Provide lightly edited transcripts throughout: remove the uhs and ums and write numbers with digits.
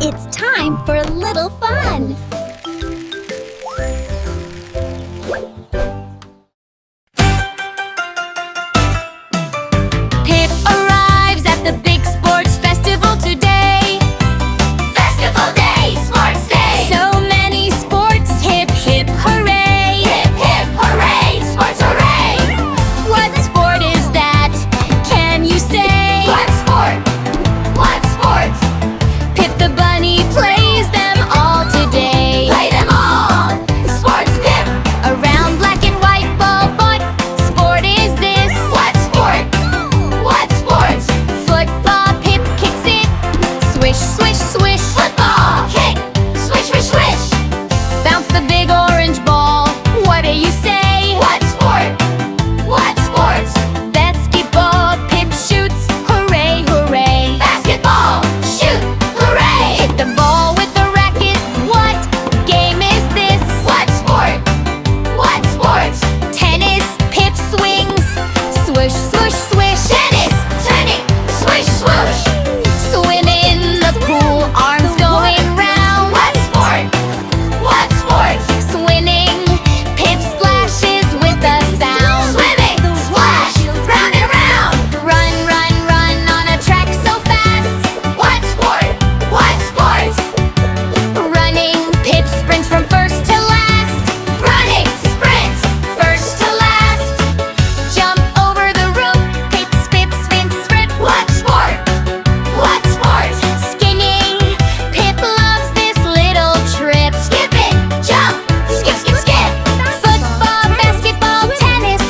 It's time for a little fun! Pip arrives at the big sports festival today. Festival Day, Sports Day! So many sports, hip hip hooray! Hip hip hooray, sports hooray! What sport is that? Can you say? What sport? What sport? Pip the Bunny plays them all today. Play them all! Sports Pip! Around black and white ball, what sport is this? What sport? What sport? Football, Pip kicks it. Swish, swish, swish. Football! Kick! Swish, swish, swish! Bounce the big orange ball. What do you say? What sport? What sport? Basketball, Pip shoots. Hooray, hooray. Basketball! Shoot! Hooray! Hit the ball with the racket. What game is this? What sport? What sport? Tennis, Pip swings. Swish, swoosh, swish. Tennis! Turning! Swish, swoosh! Swim in the pool, arms going round. What sport? What sport? Swimming, Pip splashes with a sound. Swimming! Splash! Round and round! Run, run, run on a track so fast. What sport? What sport? Running, Pip sprints from first to last. Running! Sprint! First to last. Jump over the rope, Pip spins, sprint. What sport? What sport? Skiing, Pip loves this little trip. Skipping! Jump! Skip, skip, skip! Football, basketball, tennis.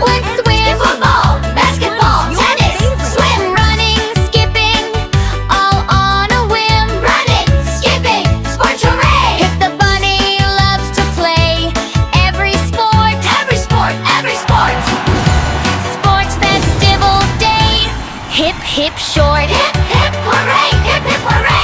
Let's swim. Football! Basketball! Tennis! Swim! Running, skipping, all on a whim. Running! Skipping! Sports hooray! Pip the Bunny loves to play every sport. Every sport! Every sport! Sports festival day. Hip hip short. Hip hip hooray! Hip hip hooray!